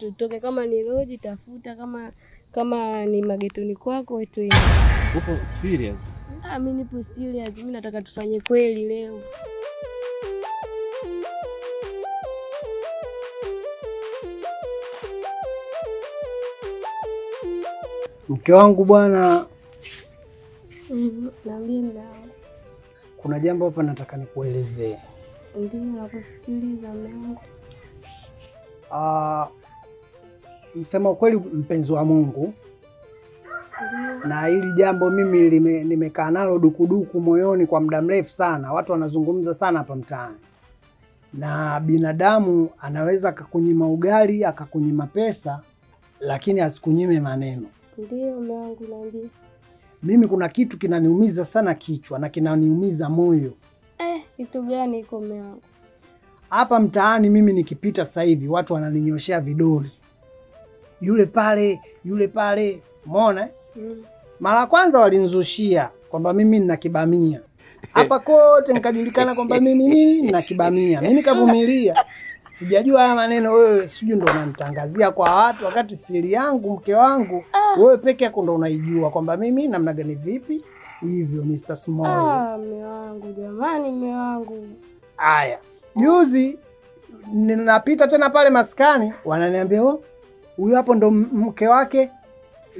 tutoke, kama ni lodge tafuta, kama ni magetoni kwako wetu hivi. Upo serious? Mimi nipo serious. Mimi nataka tufanye kweli leo. Mke wangu bwana. Naambia mdao. Kuna jambo hapa nataka nikuelezee. Ndio nakusikiliza mwanangu. Msema ukweli mpenzi wa Mungu. Ndiyo. Na hili jambo mimi nimekaa nalo dukuduku moyoni kwa muda mrefu sana. Watu wanazungumza sana hapa mtaani. Na binadamu anaweza akakunyima ugali, akakunyima pesa, lakini asikunyime maneno. Ndio mwanangu, naambia. Mimi kuna kitu kinaniumiza sana kichwa na kinaniumiza moyo. Kitu gani iko mwanangu? Hapa mtaani mimi nikipita sasa hivi watu wananinyoshea vidole. Yule pale, umeona? Mara kwanza walinzushia kwamba mimi nina kibamia. Hapa kote nikajulikana kwamba mimi nina kibamia. Mimi nikavumilia. Sijajua haya maneno wewe sijui ndo unanitangazia kwa watu wakati siri yangu mke wangu wewe peke yako ndo unaijua kwamba mimi namna gani vipi hivyo Mr. Small. Mume wangu jamani, mume wangu. Haya. Juzi ninapita tena pale maskani wananiambia huyu hapo ndo mke wake,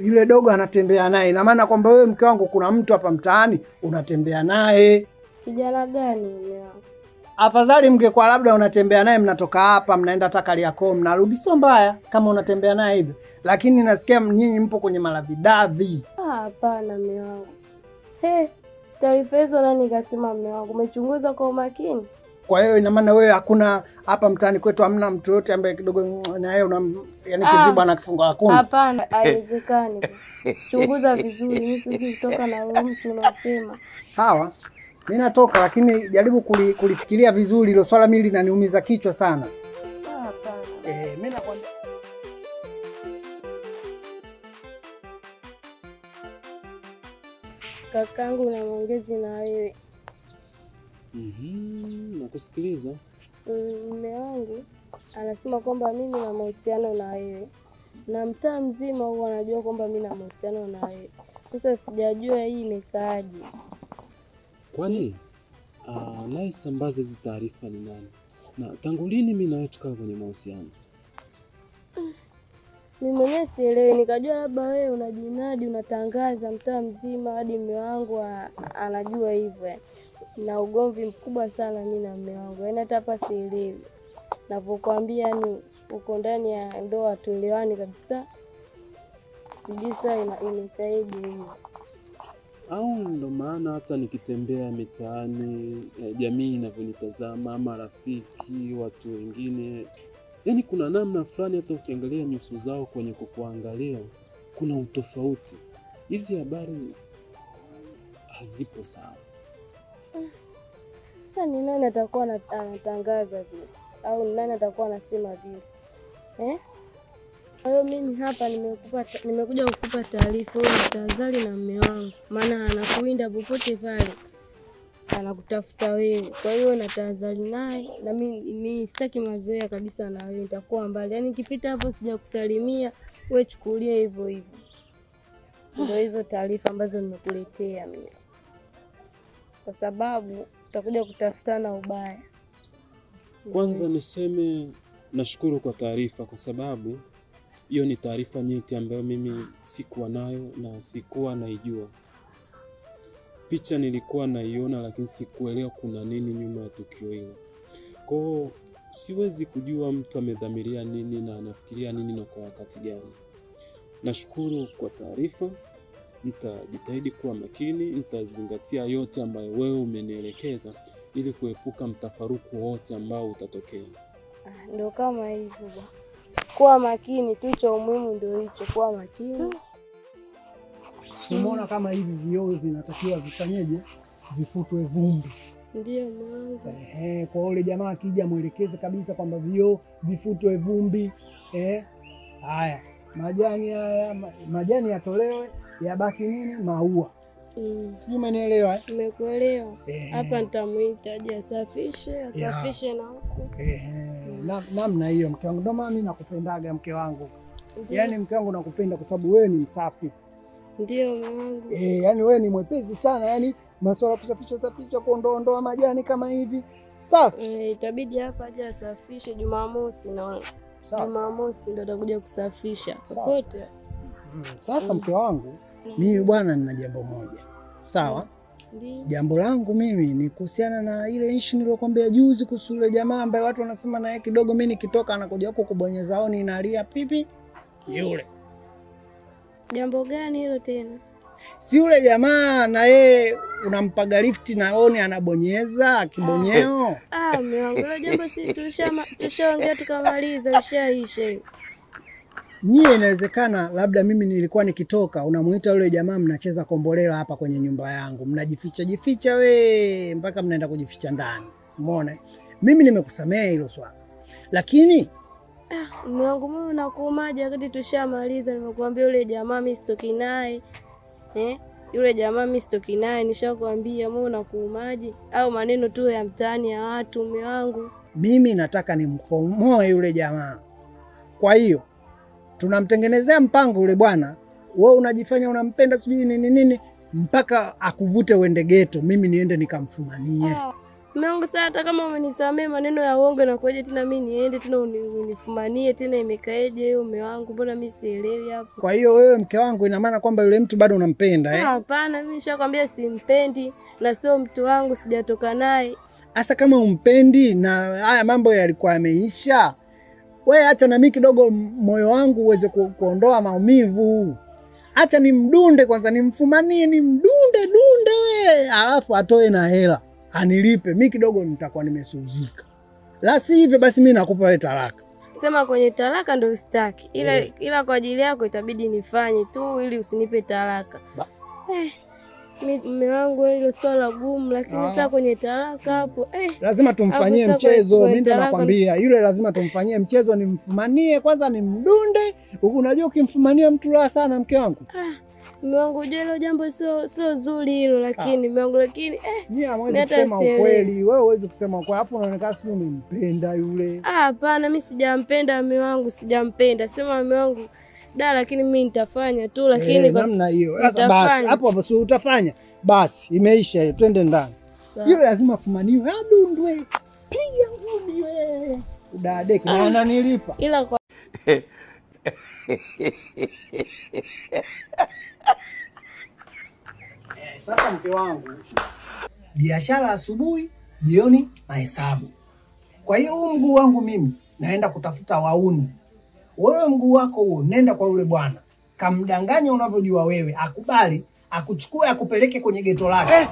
yule dogo anatembea naye. Ina maana kwamba wewe mke wangu kuna mtu hapa mtaani unatembea naye. Kijana gani mume wangu? Afadhali mngekuwa labda unatembea naye mnatoka hapa mnaenda Takariakoo mnarudi, sio mbaya kama unatembea naye hivyo. Lakini nasikia nyinyi mpo kwenye malavidavi. Hapana mume wangu. Taarifa hizo nani kasema mume wangu? Umechunguza kwa umakini? Kwa hiyo ina maana wewe hakuna hapa mtaani kwetu hamna mtu yote ambaye kidogo na yeye yani kiziba na kifungo hakuna? Hapana, haiwezekani. Chunguza vizuri, mimi siwezi kutoka na wewe mtu unasema. Sawa. Mimi natoka lakini jaribu kulifikiria vizuri, hilo swala mimi linaniumiza kichwa sana. Hapana. Mimi nakwambia kakangu na maongezi na wewe. Nakusikiliza. Mume wangu anasema kwamba mimi na mahusiano na wewe. Na mtaa mzima huwa anajua kwamba mimi na mahusiano na wewe. Sasa sijajua hii imekaaje. Kwani naye sambaza hizo taarifa ni nani? Na tangu lini mimi na wewe tukaa kwenye mahusiano? Mimi mwenyewe sielewi, nikajua labda wewe unajinadi unatangaza mtaa mzima hadi mume wangu anajua hivyo. Na ugomvi mkubwa sana mimi na mume wangu. Yaani hata hapa sielewi. Napokuambia yani uko ndani ya ndoa tuelewani kabisa. Sijui sasa imekaeje hivi. Au ndo maana hata nikitembea mitaani jamii inavyonitazama, marafiki, watu wengine, yani kuna namna fulani hata ukiangalia nyuso zao kwenye kukuangalia kuna utofauti. Hizi habari hazipo sawa. Sasa ni nani atakuwa anatangaza vile? Au ni nani atakuwa anasema vile? Kwa hiyo mimi hapa nimekuja kukupa taarifa wewe utazali na mume wangu. Maana anakuinda popote pale. Anakutafuta wewe. Kwa hiyo natazali naye na mimi sitaki mazoea kabisa na wewe, nitakuwa mbali. Yaani nikipita hapo sija kusalimia, wewe chukulia hivyo hivyo. Ndio hizo taarifa ambazo nimekuletea mimi. Kwa sababu utakuja kutafutana ubaya. Kwanza niseme nashukuru kwa taarifa kwa sababu hiyo ni taarifa nyeti ambayo mimi sikuwa nayo na sikuwa naijua. Picha nilikuwa naiona lakini sikuelewa kuna nini nyuma ya tukio hilo. Kwa hiyo siwezi kujua mtu amedhamiria nini na anafikiria nini na kwa wakati gani. Nashukuru kwa taarifa. Nitajitahidi kuwa makini, nitazingatia yote ambayo wewe umenielekeza ili kuepuka mtafaruku wote ambao utatokea. Ndio kama hivyo. Kuwa makini tu, cha umuhimu ndio hicho, kuwa makini. Umeona kama hivi vioo vinatakiwa vifanyeje? Vifutwe vumbi. Ndio mwanangu. Kwa yule jamaa akija muelekeze kabisa kwamba vioo vifutwe vumbi. Haya, majani yatolewe, yabaki nini? Maua. Sijui umenielewa? Nimekuelewa. Hapa nitamuita aje asafishe na huko. namna hiyo mke wangu. Ndio maana mimi nakupendaga mke wangu. Yaani mke wangu nakupenda kwa sababu wewe ni msafi. Ndio mume wangu. Yaani wewe ni mwepesi sana, yaani masuala kusafisha kuondoa majani kama hivi. Safi. Itabidi hapa aje asafishe Jumamosi na Jumamosi ndo atakuja kusafisha. Popote. Sasa mke wangu, mimi bwana nina jambo moja. Sawa? Jambo langu mimi ni kuhusiana na ile issue niliyokuambia juzi kuhusu yule jamaa ambaye watu wanasema naye kidogo mimi nikitoka anakuja huko kubonyeza oni inalia pipi yule. Jambo gani hilo tena? Si yule jamaa na yeye unampaga lifti na oni anabonyeza kibonyeo. Mume wangu, hilo jambo si tushaongea tukamaliza, ushaisha. Nyie inawezekana labda mimi nilikuwa nikitoka unamuita yule jamaa mnacheza kombolela hapa kwenye nyumba yangu. Mnajificha we mpaka mnaenda kujificha ndani. Umeona? Mimi nimekusamea hilo swala. Lakini mume wangu mimi unakuumaje wakati tushamaliza? Nimekuambia yule jamaa mimi sitoki naye. Yule jamaa mimi sitoki naye, nishakwambia. Mimi unakuumaje? Au maneno tu ya mtaani ya watu mume wangu? Mimi nataka nimkomoe yule jamaa. Kwa hiyo tunamtengenezea mpango yule bwana. Wewe unajifanya unampenda sijui nini mpaka akuvute uende geto, mimi niende nikamfumanie. Mume wangu, sasa hata kama umenisamea maneno ya uongo na kuaje tena mimi niende tena unifumanie tena, imekaeje hiyo mume wangu? Mbona mimi sielewi hapo. Kwa hiyo wewe mke wangu ina maana kwamba yule mtu bado unampenda Hapana, mimi nishakwambia simpendi na sio mtu wangu, sijatoka naye. Asa kama umpendi na haya mambo yalikuwa yameisha, wewe acha na mimi kidogo moyo wangu uweze kuondoa maumivu. Acha nimdunde kwanza, nimfumanie, nimdunde we, alafu atoe na hela anilipe. Mimi kidogo nitakuwa nimesuzika. La si hivyo basi mimi nakupa wewe talaka. Sema kwenye talaka ndio usitaki. Ila kwa ajili yako itabidi nifanye tu ili usinipe talaka. Mume wangu hilo swala gumu, lakini sasa kwenye talaka hapo lazima tumfanyie mchezo. Mimi ndo nakwambia yule lazima tumfanyie mchezo, nimfumanie kwanza, nimdunde. Unajua ukimfumania mtu la sana mke wangu. Mume wangu hilo jambo sio zuri hilo, lakini mume wangu, lakini mimi hamwezi kusema ukweli. Wewe huwezi kusema ukweli alafu unaonekana sio unampenda yule. Hapana, mimi sijampenda mume wangu, sijampenda. Sema mume wangu lakini mimi nitafanya tu, lakini kwa namna hiyo. Sasa basi hapo si utafanya. Basi imeisha hiyo, twende ndani. Yule lazima afumaniwe, adundwe. Piga ngumi wewe. Udadeki na ananilipa. Ila kwa sasa mke wangu, biashara asubuhi, jioni mahesabu. Kwa hiyo huu mguu wangu mimi naenda kutafuta wauni. Wewe mguu wako huo nenda kwa yule bwana. Kamdanganya unavyojua wewe, akubali, akuchukue akupeleke kwenye geto lake.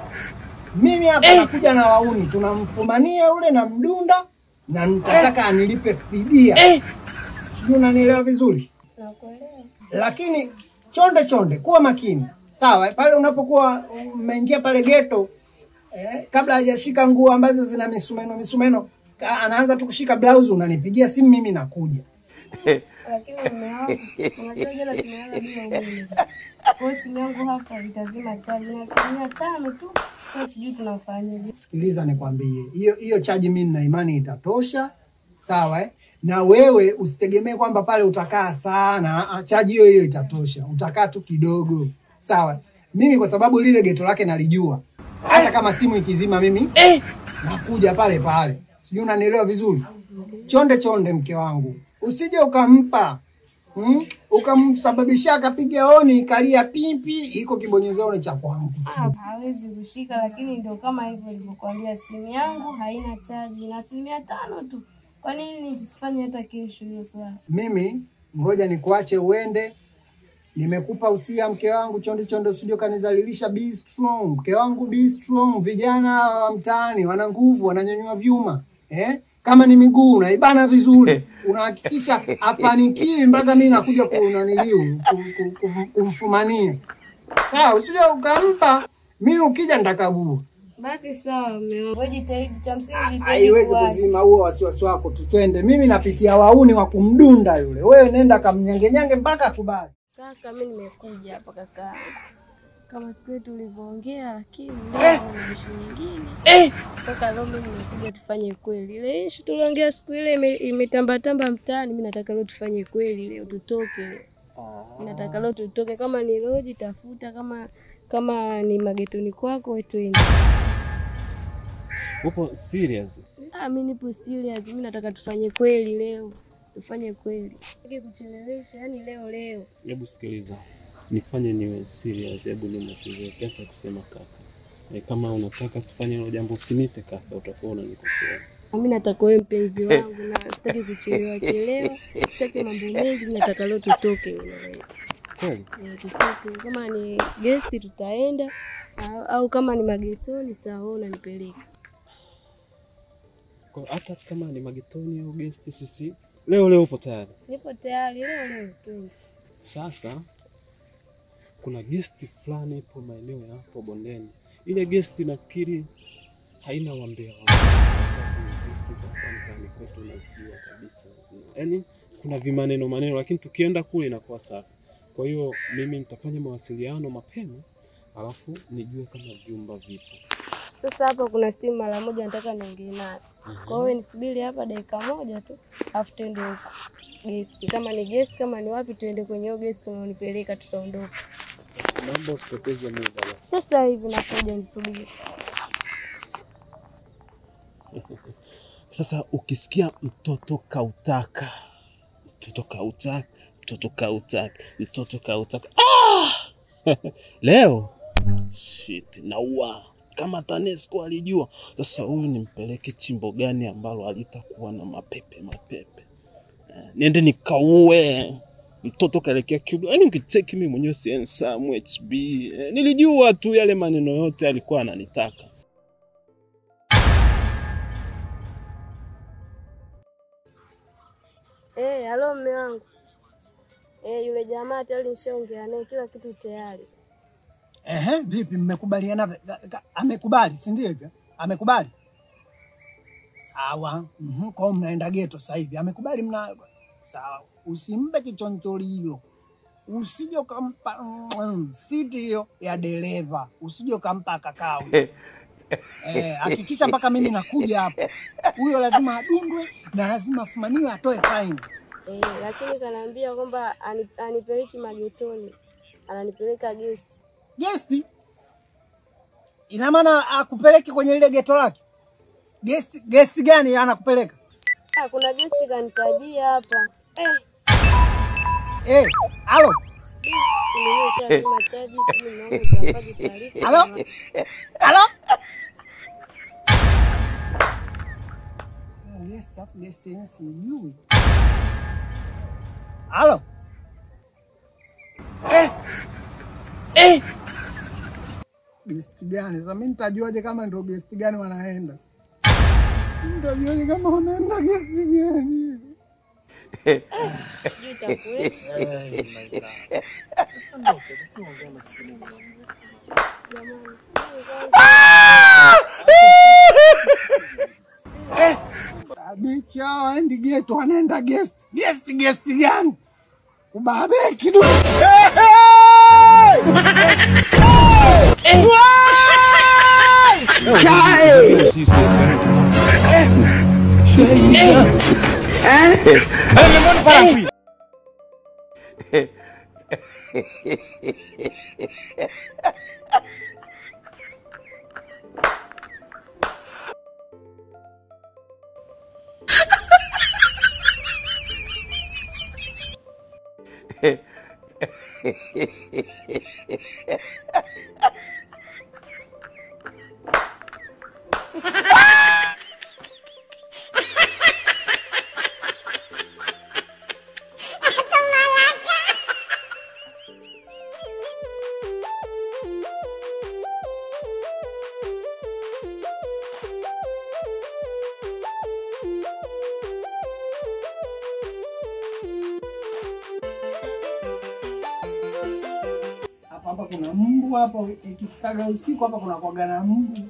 Mimi hapa nakuja na wauni, tunamfumania yule na mdunda na nitataka anilipe fidia. Sijui unanielewa vizuri? Nakuelewa. Lakini chonde kuwa makini. Sawa, pale unapokuwa umeingia pale geto, kabla hajashika nguo ambazo zina misumeno, anaanza tu kushika blouse, unanipigia simu mimi nakuja. Lakini mume wangu, unajua jana tumeanza bila umeme. Kwa simu yangu hapa itazima chaji na 5 tu. Sasa sijui tunafanyaje. Sikiliza nikwambie, hiyo chaji mimi nina imani itatosha. Sawa Na wewe usitegemee kwamba pale utakaa sana. Chaji hiyo itatosha. Utakaa tu kidogo. Sawa. Mimi kwa sababu lile geto lake nalijua. Hata kama simu ikizima mimi nakuja pale. Sijui unanielewa vizuri? Chonde mke wangu. Usije ukampa. Ukamsababisha akapiga oni ikalia pipi, iko kibonyezeo cha kwangu. Hawezi kushika, lakini ndio kama hivyo nilivyokuambia, simu yangu haina chaji na 5 tu. Kwa nini nisifanye hata kesho hiyo swala? Mimi ngoja nikuache uende. Nimekupa usia mke wangu, chonde usije kanizalilisha. Be strong mke wangu, be strong. Vijana wa mtaani wana nguvu, wananyanyua vyuma. Kama ni miguu unaibana vizuri, unahakikisha afanikiwi mpaka mimi nakuja kumfumania. Usije ukampa, mimi ukija nitakagua. Basi sawa mume wangu. Wewe jitahidi, cha msingi jitahidi. Haiwezi kuzima huo wasiwasi wako, twende. Mimi napitia wauni wa kumdunda yule. Wewe nenda kamnyange mpaka akubali. Kaka, mimi nimekuja hapa kaka. kama siku yetu tulivyoongea, lakini leo kuna issue nyingine. Toka leo mimi nimekuja tufanye kweli. Ile issue tuliongea siku ile imetamba mtaani, mimi nataka leo tufanye kweli, leo tutoke leo. Nataka leo tutoke, kama ni road tafuta, kama ni magetoni kwako wewe twende. Upo serious? Mimi nipo serious. Mimi nataka tufanye kweli leo. Tufanye kweli. Sitaki kuchelewesha, yani leo. Hebu sikiliza. Nifanye niwe serious, hebu ni motivate, acha kusema kaka. Kama unataka tufanye hilo jambo usinite kaka, utakuwa unanikosea. Mimi nataka wewe mpenzi wangu na sitaki kuchelewa. Sitaki mambo mengi, mimi nataka leo tutoke leo. Kweli? Tutoke. Kama ni guest tutaenda au kama ni magetoni sawa unanipeleka. Kwa hata kama ni magetoni au guest sisi leo upo tayari? Nipo tayari leo twende. Sasa kuna guest fulani ipo maeneo ya hapo bondeni. Ile guest nafikiri haina wambea. Sasa guest za hapa mtaani kwetu unazijua kabisa. Yaani kuna vimaneno lakini tukienda kule inakuwa safi. Kwa hiyo mimi nitafanya mawasiliano mapema alafu nijue kama vyumba vipo. Sasa hapa kuna simu mara moja nataka niongee naye. Kwa hiyo nisubiri hapa dakika moja tu afu twende huko. Guest kama ni guest kama ni wapi twende kwenye hiyo guest unaonipeleka tutaondoka. Naomba usipoteze muda basi. Sasa hivi nakuja nisubiri. Sasa ukisikia mtoto kautaka. Leo shit naua. Kama TANESCO alijua. Sasa huyu nimpeleke chimbo gani ambalo alitakuwa na mapepe. Niende nikaue. Mtoto kaelekea Cuba. Yaani ukiteki mimi mwenyewe si handsome HB. Nilijua tu yale maneno yote alikuwa ananitaka. Halo mume wangu. Yule jamaa tayari nishaongea naye kila kitu tayari. Vipi mmekubaliana? Amekubali, si ndio hivyo? Amekubali. Sawa. Kwa mnaenda ghetto sasa hivi. Amekubali sawa. Usimpe kichoncholi hilo. Usije kampa siti hiyo ya dereva. Usije kampa kakao. Hakikisha mpaka mimi nakuja hapo. Huyo lazima adungwe na lazima afumaniwe atoe fine. Lakini kanaambia kwamba anipeleki magetoni. Ananipeleka guest. Guest? Ina maana akupeleki kwenye ile geto lake? Guest gani anakupeleka? Kuna guest kanitajia hapa. Halo. Simesha chaji taarifa. Halo? Guest yes you. Halo. Guest gani? Sasa mimi nitajuaje kama ndio guest gani wanaenda? Nitajuaje kama wanaenda guest gani? Abeki hao waendi ghetto wanaenda guest. Guest gani? Kubabeki du. Hapa kuna mbu hapa, ikifikaga usiku hapa kuna kuaga na mbu.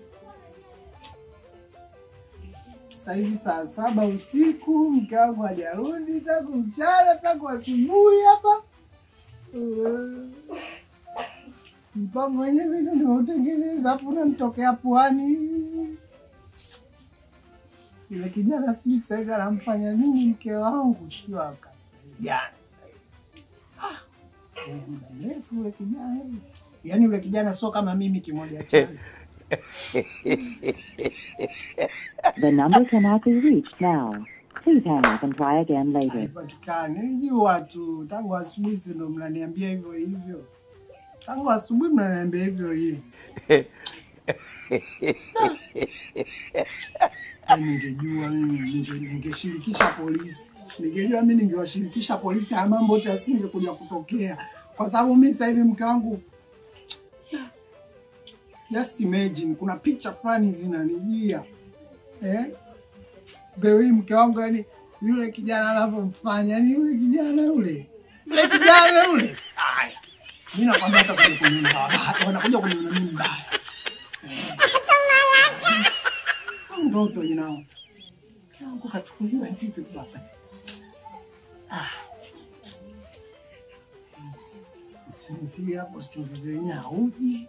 Sasa hivi saa 7 usiku mke wangu hajarudi tangu mchana tangu asubuhi hapa. Mpango wenyewe ndio nimeutengeneza, afu unanitokea puani. Yule kijana sijui sasa hivi anamfanya nini mke wangu, sio akasaidiana sasa hivi. Muda mrefu yule kijana. Yaani yule kijana sio kama mimi kimoja chake. The number cannot be reached now. Please hang up and try again later. Haipatikani. Nilijua tu tangu asubuhi ndio mnaniambia hivyo hivyo. Tangu asubuhi mnaniambia hivyo hivyo. Ningejua mimi ningeshirikisha polisi. Ningejua mimi ningewashirikisha polisi, haya mambo yote yasingekuja kutokea. Kwa sababu mimi sasa hivi mke wangu, just imagine kuna picha fulani zinanijia. Bewi mke wangu, yani yule kijana anavyomfanya, yani yule kijana yule. Haya. Mimi nakwambia hata kuja kuniona. Wanakuja kuniona mimi mbaya. Ndoto inao. Kangu kachukuliwa hivi baba. Sinzi hapo sinzi nyauji.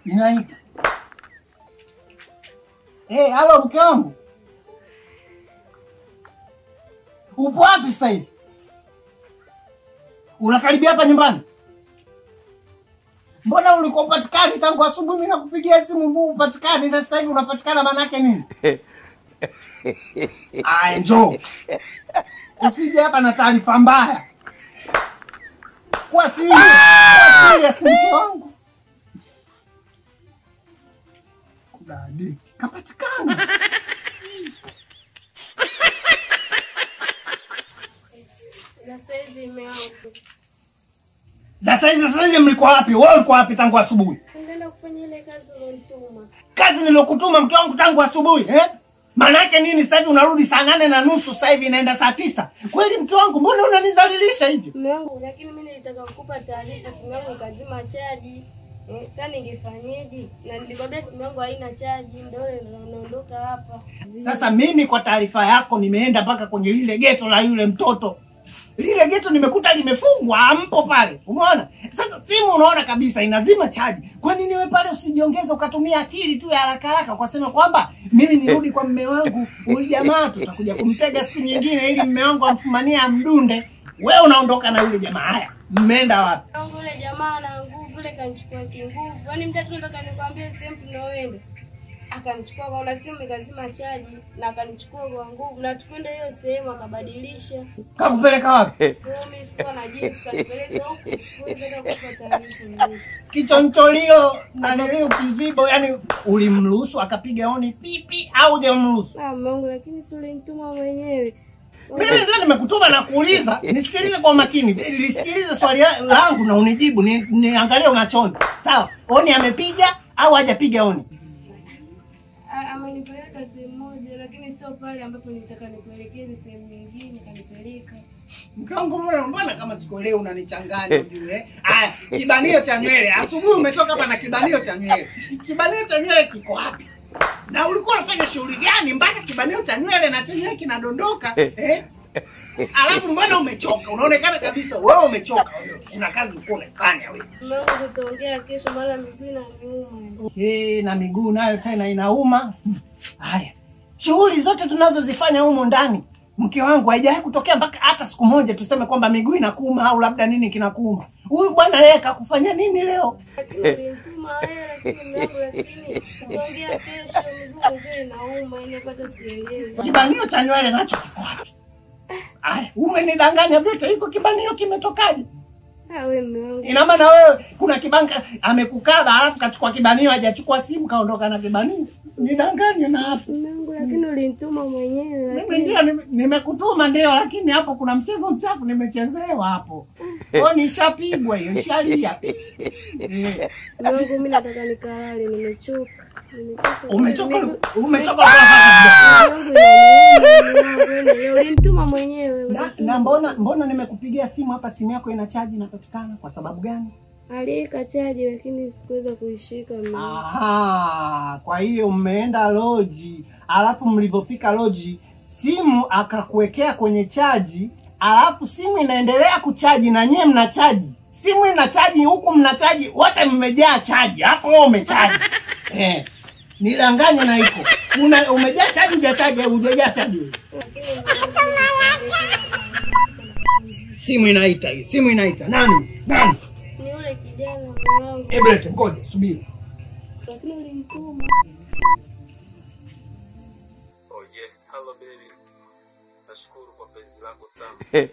Inaita. Halo mke wangu. Upo wapi sasa hivi? Unakaribia hapa nyumbani? Mbona ulikuwa upatikani tangu asubuhi mimi nakupigia simu mbona upatikani na sasa hivi unapatikana maana yake nini? Njoo. Usije hapa na taarifa mbaya. Kwa serious mke wangu. Kudadi kapatikana. Sasa hizi mlikuwa wapi? Wewe ulikuwa wapi tangu asubuhi? Nenda kufanya ile kazi uliyonituma. Kazi niliyokutuma mke wangu tangu asubuhi, Maana yake nini sasa hivi unarudi saa 8:30 sasa hivi inaenda saa 9? Kweli mke wangu mbona unanizalilisha hivi? Mume wangu, lakini mimi nilitaka kukupa taarifa, simu yangu ikazima chaji. Sasa ningefanyaje? Na nilikwambia simu yangu haina chaji, ndio naondoka hapa. Sasa mimi kwa taarifa yako nimeenda mpaka kwenye lile geto la yule mtoto. Lile geto nimekuta limefungwa, ampo pale. Umeona? Sasa simu unaona kabisa inazima chaji. Kwa nini wewe pale usijiongeze ukatumia akili tu ya haraka kwa sema kwamba mimi nirudi kwa mume wangu, huyu jamaa tutakuja kumtega siku nyingine ili mume wangu amfumanie amdunde. Wewe unaondoka na yule jamaa. Haya, mmeenda wapi? Yule jamaa ana nguvu, yule kanichukua kinguvu. Yaani mtatu ndo kanikwambia sehemu tunaoenda. Akanichukua kwa simu ikazima chaji na akanichukua kwa nguvu na tukwenda hiyo sehemu akabadilisha. Kakupeleka wapi? Mimi sikuwa na jinsi, kanipeleka huko sikuweza kupata taarifa. Kichoncholio na nilio kizibo, yani ulimruhusu akapiga honi pipi au hujamruhusu? Mungu, lakini si ulinituma mwenyewe. Mimi ndio nimekutuma na kuuliza, nisikilize kwa makini. Nisikilize swali langu na unijibu, niangalie unachoni. Sawa? Honi amepiga au hajapiga honi? Amenipeleka sehemu moja lakini sio pale ambapo nilitaka nikuelekeze, sehemu nyingine kanipeleka. Mkangu mbona kama sikuelewi unanichanganya ujue. Haya, kibanio cha nywele. Asubuhi umetoka hapa na kibanio cha nywele. Kibanio cha nywele kiko wapi? Na ulikuwa unafanya shughuli gani mpaka kibanio cha nywele na chenyewe kinadondoka? Alafu mbona umechoka? Unaonekana kabisa wewe umechoka. Una kazi uko unafanya wewe. Mungu, tutaongea kesho, mara miguu inauma. Na miguu nayo tena inauma. Haya. Shughuli zote tunazozifanya humo ndani, mke wangu haijawahi kutokea mpaka hata siku moja tuseme kwamba miguu inakuuma au labda nini kinakuuma. Huyu bwana yeye kakufanya nini leo? Nilituma wewe lakini tutaongea kesho, miguu nzee inauma, inapata sielewi. Kibanio cha nywele nacho kiko wapi? Umenidanganya vyote, hiko kibanio kimetokaje? Wewe mume wangu. Ina maana wewe kuna kibanka amekukaba alafu kachukua kibanio hajachukua simu kaondoka na kibanio. Nidanganye na hapo. Mume wangu, lakini ulinituma mwenyewe. Mimi ndio nimekutuma ndio, lakini hapo kuna mchezo mchafu nimechezewa hapo. Nishapigwa hiyo, shalia. Mungu, mimi nataka nikalale, nimechoka. Umechoka kwa ulinituma mwenyewe. Na mbona nimekupigia simu hapa simu yako ina chaji inapatikana kwa sababu gani? Aliweka chaji lakini sikuweza kuishika mimi. Kwa hiyo mmeenda loji, alafu mlipofika loji simu akakuwekea kwenye chaji, alafu simu inaendelea kuchaji na nyie mnachaji. Simu inachaji huku mnachaji, wote mmejaa chaji. Hapo wewe umechaji. Nidanganye na iko. Umejaa chaji, hujachaji, hujajaa chaji. Simu inaita hii. Simu inaita. Nani? Nani? Ni yule kijana wangu. Ebret, ngoja, subiri. Lakini ulimtuma. Oh yes, hello baby. Nashukuru kwa penzi lako tamu.